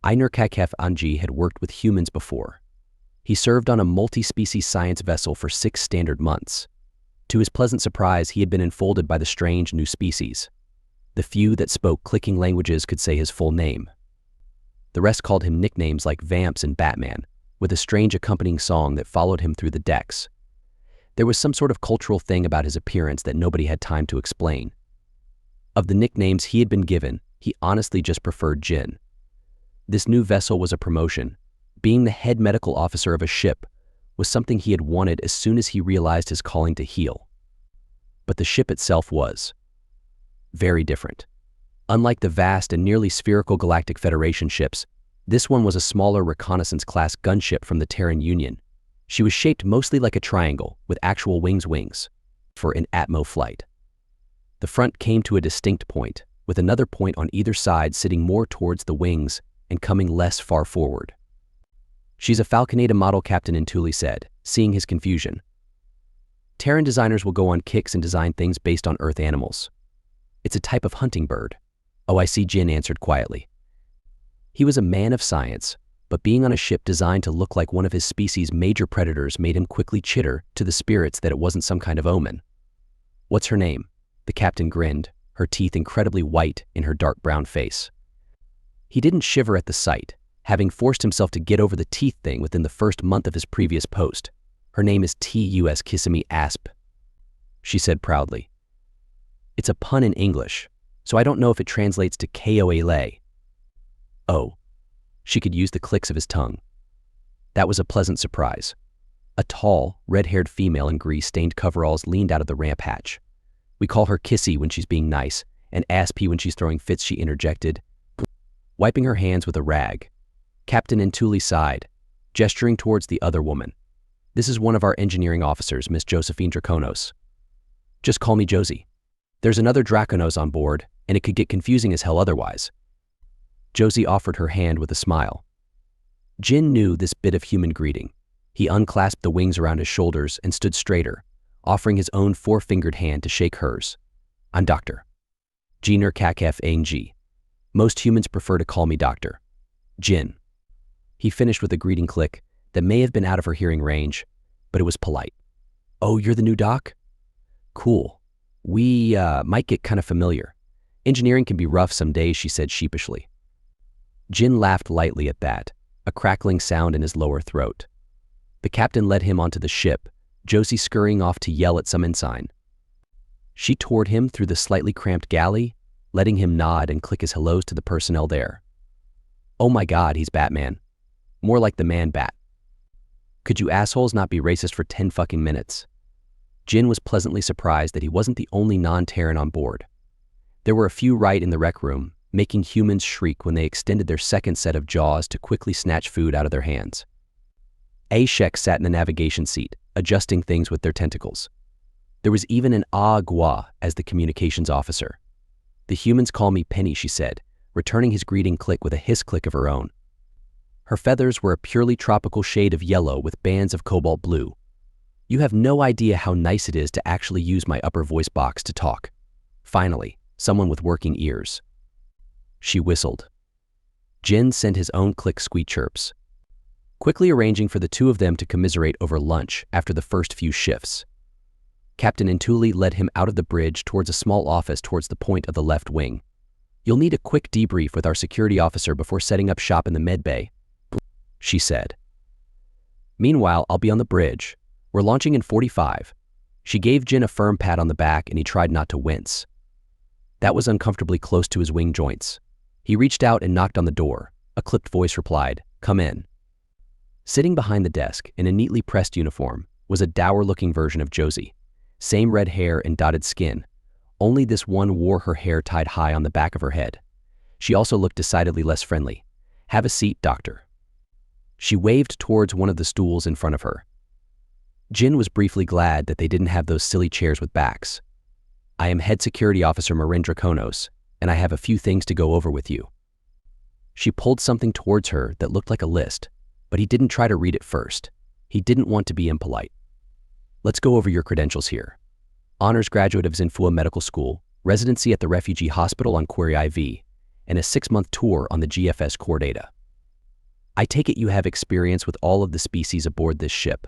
Einurkakef Anji had worked with humans before. He served on a multi-species science vessel for 6 standard months. To his pleasant surprise, he had been enfolded by the strange new species. The few that spoke clicking languages could say his full name. The rest called him nicknames like Vamps and Batman, with a strange accompanying song that followed him through the decks. There was some sort of cultural thing about his appearance that nobody had time to explain. Of the nicknames he had been given, he honestly just preferred Jin. This new vessel was a promotion. Being the head medical officer of a ship was something he had wanted as soon as he realized his calling to heal. But the ship itself was very different. Unlike the vast and nearly spherical Galactic Federation ships, this one was a smaller reconnaissance-class gunship from the Terran Union. She was shaped mostly like a triangle, with actual wings for an Atmo flight. The front came to a distinct point, with another point on either side sitting more towards the wings and coming less far forward. "She's a Falconeta model," Captain Intuli said, seeing his confusion. "Terran designers will go on kicks and design things based on Earth animals. It's a type of hunting bird." "Oh, I see," Jin answered quietly. He was a man of science, but being on a ship designed to look like one of his species' major predators made him quickly chitter to the spirits that it wasn't some kind of omen. "What's her name?" The captain grinned, her teeth incredibly white in her dark brown face. He didn't shiver at the sight, having forced himself to get over the teeth thing within the first month of his previous post. "Her name is T.U.S. Kissimmee Asp," she said proudly. "It's a pun in English, so I don't know if it translates to Koala." Oh, she could use the clicks of his tongue. That was a pleasant surprise. A tall, red-haired female in grease-stained coveralls leaned out of the ramp hatch. "We call her Kissy when she's being nice, and Aspy when she's throwing fits," she interjected, wiping her hands with a rag. Captain Intuli sighed, gesturing towards the other woman. "This is one of our engineering officers, Miss Josephine Draconos. Just call me Josie. There's another Draconos on board, and it could get confusing as hell otherwise." Josie offered her hand with a smile. Jin knew this bit of human greeting. He unclasped the wings around his shoulders and stood straighter, offering his own 4-fingered hand to shake hers. "I'm Dr. Jiner Kakef Ng. Most humans prefer to call me Doctor. Jin." He finished with a greeting click that may have been out of her hearing range, but it was polite. "Oh, you're the new doc? Cool. We might get kind of familiar. Engineering can be rough some days," she said sheepishly. Jin laughed lightly at that, a crackling sound in his lower throat. The captain led him onto the ship, Josie scurrying off to yell at some ensign. She toured him through the slightly cramped galley, letting him nod and click his hellos to the personnel there. "Oh my God, he's Batman. More like the Man-Bat. Could you assholes not be racist for 10 fucking minutes?" Jin was pleasantly surprised that he wasn't the only non-Terran on board. There were a few right in the rec room, making humans shriek when they extended their second set of jaws to quickly snatch food out of their hands. Ashek sat in the navigation seat, adjusting things with their tentacles. There was even an Gua as the communications officer. "The humans call me Penny," she said, returning his greeting click with a hiss click of her own. Her feathers were a purely tropical shade of yellow with bands of cobalt blue. "You have no idea how nice it is to actually use my upper voice box to talk. Finally, someone with working ears." She whistled. Jin sent his own click squeak chirps, quickly arranging for the two of them to commiserate over lunch after the first few shifts. Captain Intuli led him out of the bridge towards a small office towards the point of the left wing. "You'll need a quick debrief with our security officer before setting up shop in the medbay," she said. "Meanwhile, I'll be on the bridge. We're launching in 45. She gave Jin a firm pat on the back and he tried not to wince. That was uncomfortably close to his wing joints. He reached out and knocked on the door. A clipped voice replied, "Come in." Sitting behind the desk in a neatly pressed uniform was a dour-looking version of Josie. Same red hair and dotted skin, only this one wore her hair tied high on the back of her head. She also looked decidedly less friendly. "Have a seat, Doctor." She waved towards one of the stools in front of her. Jin was briefly glad that they didn't have those silly chairs with backs. "I am Head Security Officer Marindra Konos, and I have a few things to go over with you." She pulled something towards her that looked like a list, but he didn't try to read it first. He didn't want to be impolite. "Let's go over your credentials here. Honors graduate of Zinfua Medical School, residency at the Refugee Hospital on Query IV, and a 6-month tour on the GFS core data. I take it you have experience with all of the species aboard this ship.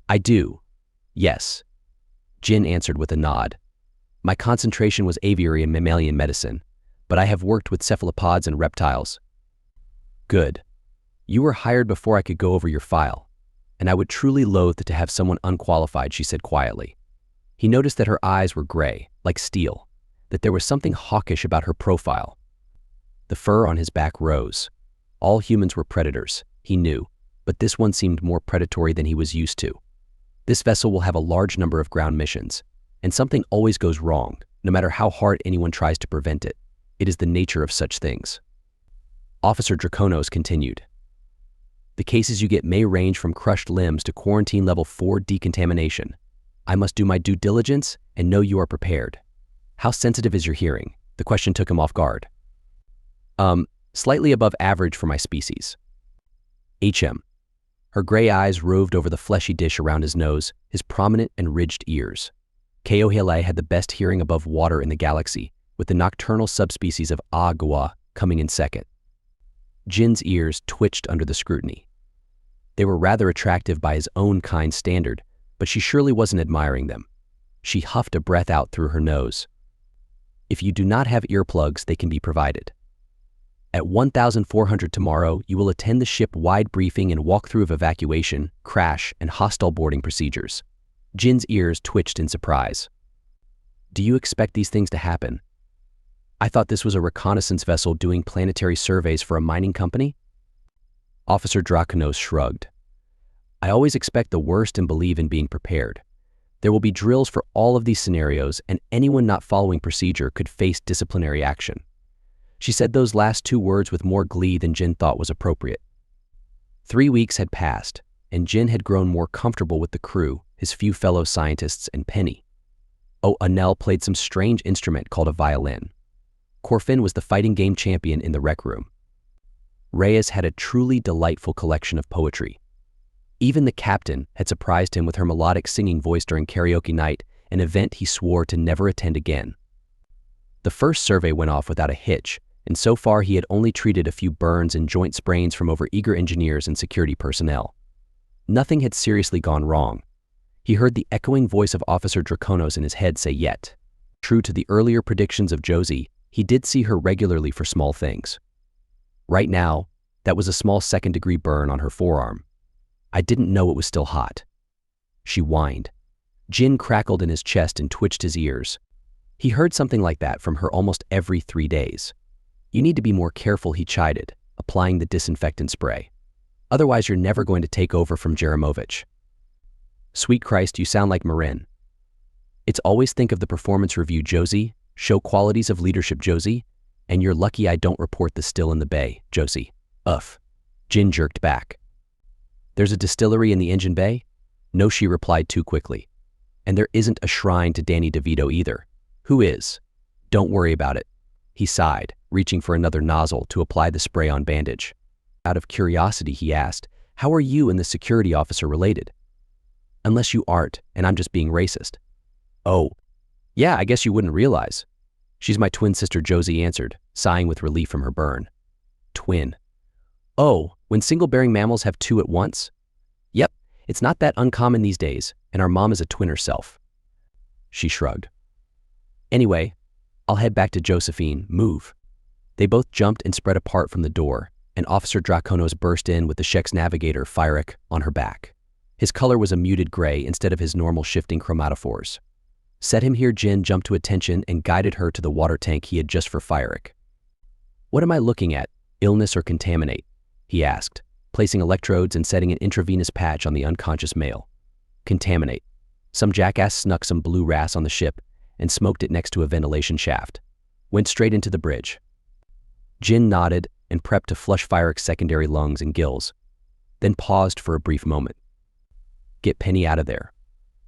I do. Yes. Jin answered with a nod. My concentration was aviary and mammalian medicine, but I have worked with cephalopods and reptiles. Good. You were hired before I could go over your file, and I would truly loathe to have someone unqualified, she said quietly. He noticed that her eyes were gray, like steel, that there was something hawkish about her profile. The fur on his back rose. All humans were predators, he knew, but this one seemed more predatory than he was used to. This vessel will have a large number of ground missions, and something always goes wrong, no matter how hard anyone tries to prevent it. It is the nature of such things. Officer Draconos continued. The cases you get may range from crushed limbs to quarantine level 4 decontamination. I must do my due diligence and know you are prepared. How sensitive is your hearing? The question took him off guard. Slightly above average for my species. HM. Her gray eyes roved over the fleshy dish around his nose, his prominent and ridged ears. Keohele had the best hearing above water in the galaxy, with the nocturnal subspecies of Agua coming in second. Jin's ears twitched under the scrutiny. They were rather attractive by his own kind standard, but she surely wasn't admiring them. She huffed a breath out through her nose. If you do not have earplugs, they can be provided. At 1400 tomorrow, you will attend the ship-wide briefing and walkthrough of evacuation, crash, and hostile boarding procedures. Jin's ears twitched in surprise. Do you expect these things to happen? I thought this was a reconnaissance vessel doing planetary surveys for a mining company? Officer Draconos shrugged. I always expect the worst and believe in being prepared. There will be drills for all of these scenarios, and anyone not following procedure could face disciplinary action. She said those last two words with more glee than Jin thought was appropriate. 3 weeks had passed, and Jin had grown more comfortable with the crew, his few fellow scientists, and Penny. Oh, Anel played some strange instrument called a violin. Corfin was the fighting game champion in the rec room. Reyes had a truly delightful collection of poetry. Even the captain had surprised him with her melodic singing voice during karaoke night, an event he swore to never attend again. The first survey went off without a hitch, and so far he had only treated a few burns and joint sprains from overeager engineers and security personnel. Nothing had seriously gone wrong. He heard the echoing voice of Officer Draconos in his head say yet. True to the earlier predictions of Josie, he did see her regularly for small things. Right now, that was a small second-degree burn on her forearm. I didn't know it was still hot. She whined. Jin crackled in his chest and twitched his ears. He heard something like that from her almost every 3 days. You need to be more careful, he chided, applying the disinfectant spray. Otherwise, you're never going to take over from Jeremovich. Sweet Christ, you sound like Marin. It's always think of the performance review, Josie, show qualities of leadership, Josie, and you're lucky I don't report the still in the bay, Josie. Uff. Jin jerked back. There's a distillery in the engine bay? No, she replied too quickly. And there isn't a shrine to Danny DeVito either. Who is? Don't worry about it. He sighed, reaching for another nozzle to apply the spray-on bandage. Out of curiosity, he asked, how are you and the security officer related? Unless you aren't, and I'm just being racist. Oh, yeah, I guess you wouldn't realize. She's my twin sister, Josie answered, sighing with relief from her burn. Twin. Oh, when single-bearing mammals have two at once? Yep, it's not that uncommon these days, and our mom is a twin herself. She shrugged. Anyway, I'll head back to Josephine. Move. They both jumped and spread apart from the door, and Officer Draconos burst in with the Shek's navigator, Fyric, on her back. His color was a muted gray instead of his normal shifting chromatophores. Set him here, Jin jumped to attention and guided her to the water tank he had just for Fyric. What am I looking at, illness or contaminate? He asked, placing electrodes and setting an intravenous patch on the unconscious male. Contaminate. Some jackass snuck some blue ras on the ship and smoked it next to a ventilation shaft. Went straight into the bridge. Jin nodded and prepped to flush Fyric's secondary lungs and gills, then paused for a brief moment. Get Penny out of there.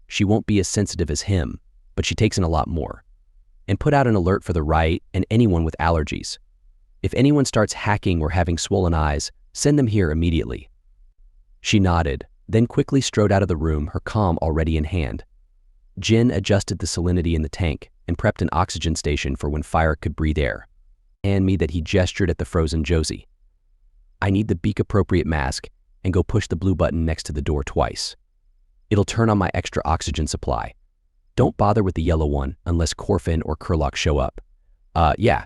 She won't be as sensitive as him, but she takes in a lot more. And put out an alert for the right and anyone with allergies. If anyone starts hacking or having swollen eyes, send them here immediately. She nodded, then quickly strode out of the room, her comm already in hand. Jin adjusted the salinity in the tank and prepped an oxygen station for when Fyric could breathe air. And me that he gestured at the frozen Josie. I need the beak-appropriate mask, and go push the blue button next to the door twice. It'll turn on my extra oxygen supply. Don't bother with the yellow one unless Corfin or Kurlock show up. Yeah.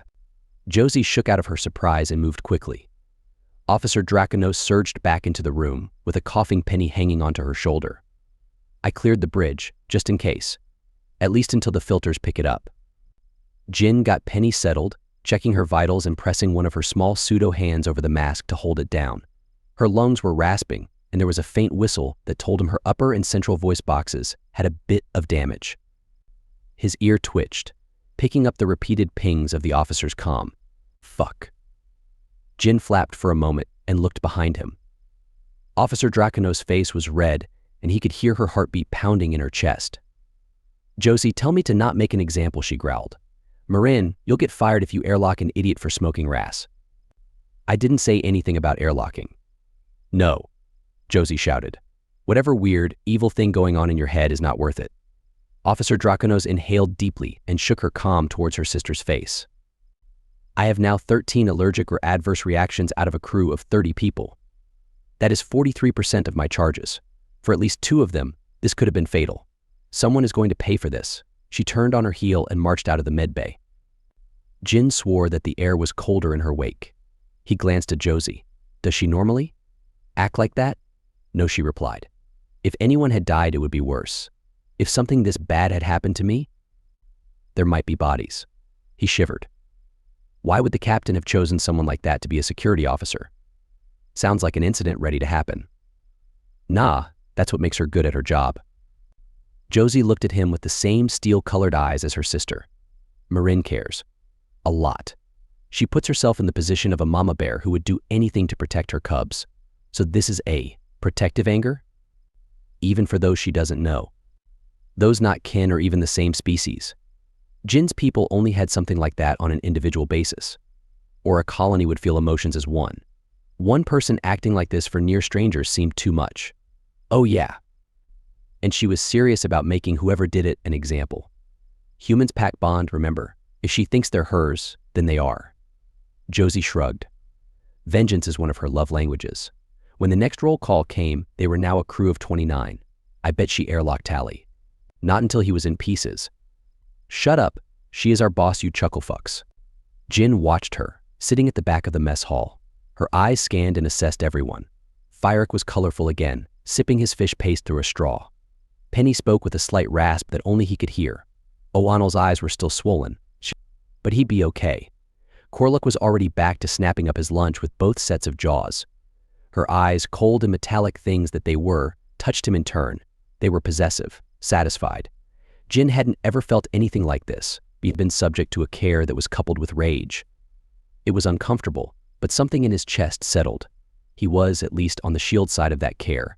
Josie shook out of her surprise and moved quickly. Officer Draconos surged back into the room with a coughing Penny hanging onto her shoulder. I cleared the bridge, just in case. At least until the filters pick it up. Jin got Penny settled, checking her vitals and pressing one of her small pseudo hands over the mask to hold it down. Her lungs were rasping, and there was a faint whistle that told him her upper and central voice boxes had a bit of damage. His ear twitched, picking up the repeated pings of the officer's comm. Fuck. Jin flapped for a moment and looked behind him. Officer Draconos' face was red, and he could hear her heartbeat pounding in her chest. Josie, tell me to not make an example, she growled. Marin, you'll get fired if you airlock an idiot for smoking ras. I didn't say anything about airlocking. No, Josie shouted. Whatever weird, evil thing going on in your head is not worth it. Officer Draconos inhaled deeply and shook her comm towards her sister's face. I have now 13 allergic or adverse reactions out of a crew of 30 people. That is 43% of my charges. For at least 2 of them, this could have been fatal. Someone is going to pay for this. She turned on her heel and marched out of the medbay. Jin swore that the air was colder in her wake. He glanced at Josie. Does she normally act like that? No, she replied. If anyone had died, it would be worse. If something this bad had happened to me, there might be bodies. He shivered. Why would the captain have chosen someone like that to be a security officer? Sounds like an incident ready to happen. Nah, that's what makes her good at her job. Josie looked at him with the same steel-colored eyes as her sister. Marin cares. A lot. She puts herself in the position of a mama bear who would do anything to protect her cubs. So this is a protective anger? Even for those she doesn't know. Those not kin or even the same species. Jin's people only had something like that on an individual basis. Or a colony would feel emotions as one. One person acting like this for near strangers seemed too much. Oh yeah. And she was serious about making whoever did it an example. Humans pack bond, remember. If she thinks they're hers, then they are. Josie shrugged. Vengeance is one of her love languages. When the next roll call came, they were now a crew of 29. I bet she airlocked Tally. Not until he was in pieces. Shut up. She is our boss, you chucklefucks. Jin watched her, sitting at the back of the mess hall. Her eyes scanned and assessed everyone. Fyrick was colorful again, sipping his fish paste through a straw. Penny spoke with a slight rasp that only he could hear. Oanel's eyes were still swollen, but he'd be okay. Corlock was already back to snapping up his lunch with both sets of jaws. Her eyes, cold and metallic things that they were, touched him in turn. They were possessive, satisfied. Jin hadn't ever felt anything like this. He'd been subject to a care that was coupled with rage. It was uncomfortable, but something in his chest settled. He was, at least, on the shield side of that care,